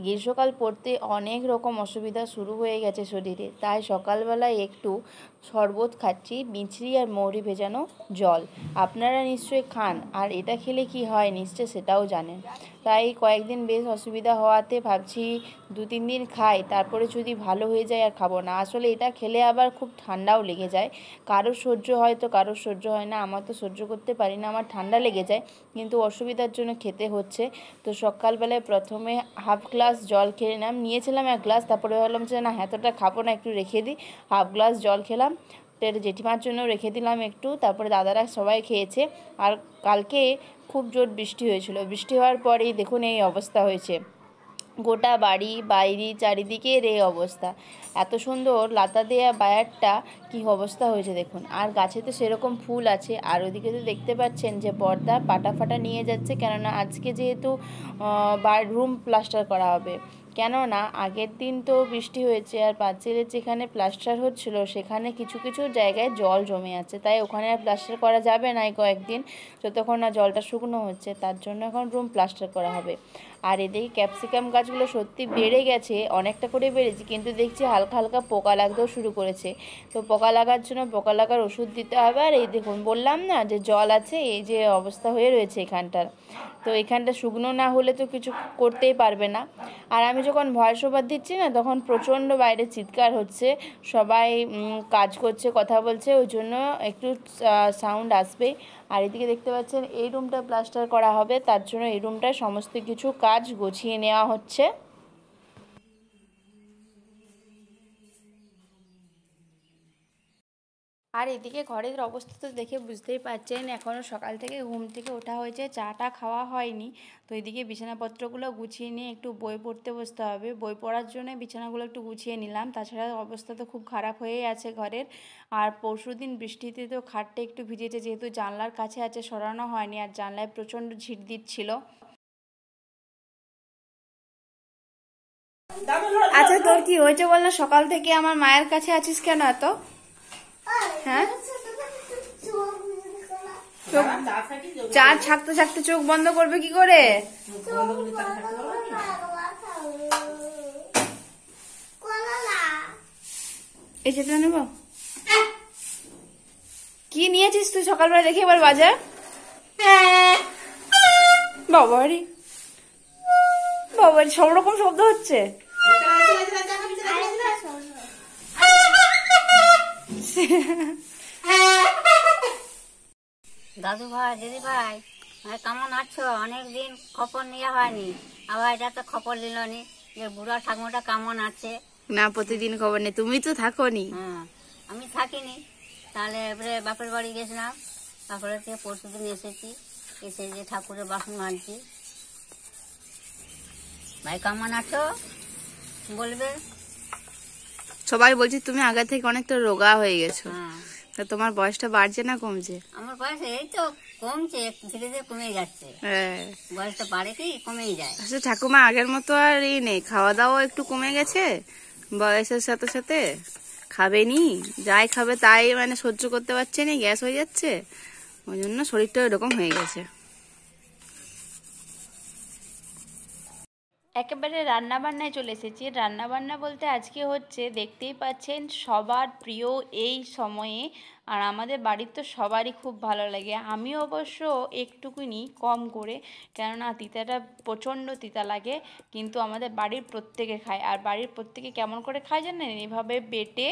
গ্রীষ্মকাল পড়তে অনেক রকম অসুবিধা শুরু হয়ে গেছে শরীরে, তাই সকালবেলায় একটু শরবত খাচ্ছি, মিছরি আর মৌরি ভেজানো জল। আপনারা নিশ্চয়ই খান, আর এটা খেলে কি হয় নিশ্চয় সেটাও জানেন। তাই কয়েকদিন বেশ অসুবিধা হওয়াতে ভাবছি 2-3 দিন খাই, তারপরে যদি ভালো হয়ে যায় আর খাবো না। আসলে এটা খেলে আবার খুব ঠান্ডাও লেগে যায়। কারোর সহ্য হয় তো কারোর সহ্য হয় না, আমার তো সহ্য করতে পারি না, আমার ঠান্ডা লেগে যায়, কিন্তু অসুবিধার জন্য খেতে হচ্ছে। তো সকালবেলায় প্রথমে হাফ গ্লাস জল খেয়ে নিয়েছিলাম 1 গ্লাস, তারপরে ভাবলাম যে না এতটা খাবো না, একটু রেখে দিই, হাফ গ্লাস জল খেলাম। তো এটা জেঠিমার জন্য রেখে দিলাম একটু, তারপরে দাদারা সবাই খেয়েছে। আর কালকে খুব জোর বৃষ্টি হয়েছিল, বৃষ্টি হওয়ার পরেই দেখুন এই অবস্থা হয়েছে, গোটা বাড়ি বাইরে চারিদিকের এই অবস্থা। এত সুন্দর লতা দেয়া বায়ারটা কি অবস্থা হয়েছে দেখুন। আর গাছে তো সেরকম ফুল আছে, আর ওদিকে তো দেখতে পাচ্ছেন যে বর্দা পাটা ফাটা নিয়ে যাচ্ছে, কেননা আজকে যেহেতু রুম প্লাস্টার করা হবে। কেননা আগের দিন তো বৃষ্টি হয়েছে, আর পাঁচিলের যেখানে প্লাস্টার হচ্ছিল সেখানে কিছু কিছু জায়গায় জল জমে আছে, তাই ওখানে আর প্লাস্টার করা যাবে না এই কয়েকদিন, যতক্ষণ না জলটা শুকনো হচ্ছে। তার জন্য এখন রুম প্লাস্টার করা হবে। আর এদিকে ক্যাপসিকাম গাছগুলো সত্যি বেড়ে গেছে, অনেকটা করে বেড়েছে, কিন্তু দেখছি হালকা হালকা পোকা লাগতেও শুরু করেছে। তো পোকা লাগার জন্য পোকা লাগার ওষুধ দিতে হবে। আর এই দেখুন বললাম না যে জল আছে, এই যে অবস্থা হয়ে রয়েছে এখানটার। তো এখানটা শুকনো না হলে তো কিছু করতেই পারবে না। আর আমি যখন ভয়েস ওভার দিচ্ছি না, তখন প্রচণ্ড বাইরে চিৎকার হচ্ছে, সবাই কাজ করছে, কথা বলছে, ওই জন্য একটু সাউন্ড আসবেই। আর এদিকে দেখতে পাচ্ছেন এই রুমটা প্লাস্টার করা হবে, তার জন্য এই রুমটায় সমস্ত কিছু কাজ গুছিয়ে নেওয়া হচ্ছে। আর এদিকে ঘরের অবস্থা তো দেখে বুঝতেই পারছেন, এখনও সকাল থেকে ঘুম থেকে ওঠা হয়েছে, চাটা খাওয়া হয়নি। তো এদিকে বিছানাপত্রগুলো গুছিয়ে নিয়ে একটু বই পড়তে বসতে হবে, বই পড়ার জন্য বিছানাগুলো একটু গুছিয়ে নিলাম। তাছাড়া অবস্থা তো খুব খারাপ হয়েই আছে ঘরের। আর পরশুদিন বৃষ্টিতে তো খাটটা একটু ভিজেছে, যেহেতু জানলার কাছে আছে সরানো হয়নি, আর জানলায় প্রচণ্ড ঝিট দিচ্ছিল। আচ্ছা তোর কি হয়েছে বল না, সকাল থেকে আমার মায়ের কাছে আছিস কেন এত? হ্যাঁ, চার থাকতে থাকতে চোখ বন্ধ করবে কি করে? এই যেটা নেব। কি নিয়েছিস তুই সকালবেলা দেখে এবার বাজার? বাবারি বাবারি, সব রকম শব্দ হচ্ছে। দাদু ভাই, দিদি ভাই, কেমন আছো? অনেকদিন খবর নেওয়া হয়নি, আবার এটা তো খবর নিল নি যে বুড়া ঠাকুমাটা কেমন আছে। না, প্রতিদিন খবর নেই, তুমি তো থাকো নি। হ্যাঁ, আমি থাকিনি। তাহলে এবারে বাপের বাড়ি গেছিলাম, তারপরে থেকে পরশুদিন এসেছি, এসে যে ঠাকুরের বাসন মাজছি। ভাই কেমন আছো বলবে। সবাই বলছে তুমি আগে থেকে অনেকটা রোগা হয়ে গেছো। হ্যাঁ, তা তোমার বয়সটা বাড়ছে না কমছে? আমার বয়স এই তো কমছে, ধীরে ধীরে কমে যাচ্ছে। হ্যাঁ, বয়সটা বাড়ে কি কমেই যায়। আসলে ঠাকুমা আগের মতো আর এই নেই, খাওয়া দাওয়া একটু কমে গেছে বয়সের সাথে সাথে। খাবে নি, যাই খাবে তাই সহ্য করতে পারছে না, গ্যাস হয়ে যাচ্ছে, ওই জন্য শরীরটা এরকম হয়ে গেছে। একেবারে রান্নাবান্নায় চলে এসেছি। রান্নাবান্না বলতে আজকে হচ্ছে, দেখতেই পাচ্ছেন, সবার প্রিয় এই সময়ে। আর আমাদের বাড়ির তো সবারই খুব ভালো লাগে, আমি অবশ্য একটুকুনি কম করে, কেননা তিতাটা প্রচণ্ড তিতা লাগে, কিন্তু আমাদের বাড়ির প্রত্যেকে খায়। আর বাড়ির প্রত্যেকে কেমন করে খায় জানেন? এভাবে বেটে,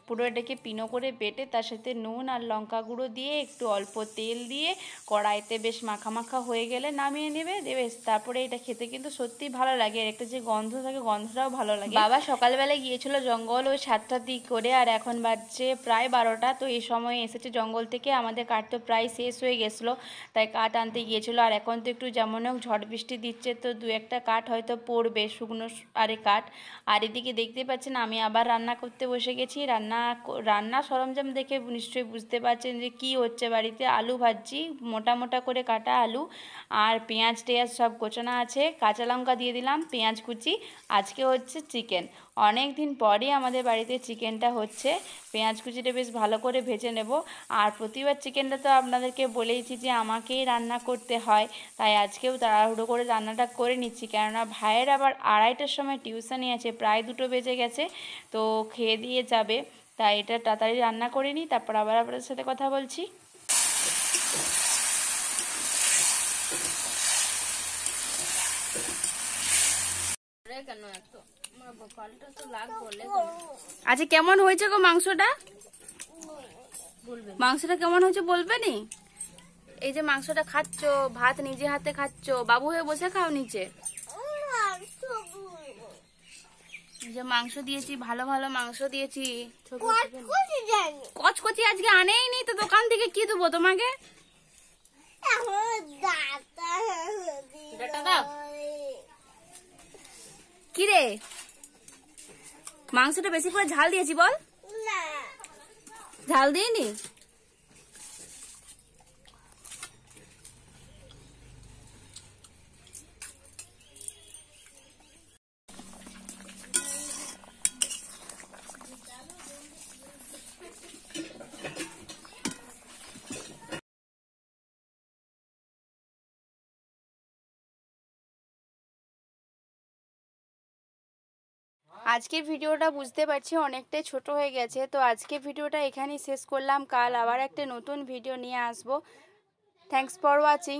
পুরো এটাকে পিনো করে বেটে, তার সাথে নুন আর লঙ্কা গুঁড়ো দিয়ে, একটু অল্প তেল দিয়ে কড়াইতে বেশ মাখা মাখা হয়ে গেলে নামিয়ে নেবে দেবে। তারপরে এটা খেতে কিন্তু সত্যিই ভালো লাগে, এর একটা যে গন্ধ থাকে, গন্ধটাও ভালো লাগে। বাবা সকালবেলায় গিয়েছিল জঙ্গল ওই 7টার দিক করে, আর এখন বাজছে প্রায় 12টা। তো এই সময় এসেছে জঙ্গল থেকে, আমাদের কাঠ তো প্রায় শেষ হয়ে গেছিলো, তাই কাঠ আনতে গিয়েছিলো। আর এখন তো একটু যেমন হোক ঝড় বৃষ্টি দিচ্ছে, তো 2-1টা কাঠ হয়তো পড়বে, শুকনো আরে কাঠ। আর এদিকে দেখতে পাচ্ছেন আমি আবার রান্না করতে বসে গেছি। রান্না সরঞ্জাম দেখে নিশ্চয়ই বুঝতে পারছেন যে কি হচ্ছে বাড়িতে। আলু ভাজছি, মোটা মোটা করে কাটা আলু, আর পেঁয়াজ টেয়াজ সব কোচানো আছে, কাঁচা লঙ্কা দিয়ে দিলাম, পেঁয়াজ কুচি। আজকে হচ্ছে চিকেন, অনেক দিন পরই আমাদের বাড়িতে চিকেনটা হচ্ছে। পেঁয়াজ কুচিটা বেশ ভালো করে ভেজে কেটে নেব। আর প্রতিবার চিকেনটা তো আপনাদেরকে বলেইছি যে আমাকেই রান্না করতে হয়, তাই আজকেও তাড়াহুড়ো করে রান্নাটা করে নিচ্ছি, কেননা ভাইয়ের আবার 2:30টার সময় টিউশনি আছে, প্রায় 2টো বেজে গেছে, তো খেয়ে দিয়ে যাবে। তাই এটা তাড়াতাড়ি রান্না করে নিই, তারপর আবার আপনাদের সাথে কথা বলছি। আচ্ছা, কেমন হয়েছে গো মাংসটা? মাংসটা কেমন হয়েছে বলবে নি? এই যে মাংসটা খাচ্ছ, ভাত নিজে হাতে খাচ্ছ, বাবু হয়ে বসে খাও নিচে। যে মাংস দিয়েছি, ভালো ভালো মাংস দিয়েছি। কচকচি আজকে আনেই নি তো, দোকান থেকে কি দেবো তোমাকে? কি রে, মাংসটা বেশি করে ঝাল দিয়েছি বল? ঝাল দিইনি? আজকের ভিডিওটা বুঝতে পারছি অনেকটাই ছোট হয়ে গেছে, তো আজকের ভিডিওটা এখানেই শেষ করলাম। কাল আবার একটা নতুন ভিডিও নিয়ে আসবো। Thanks for watching.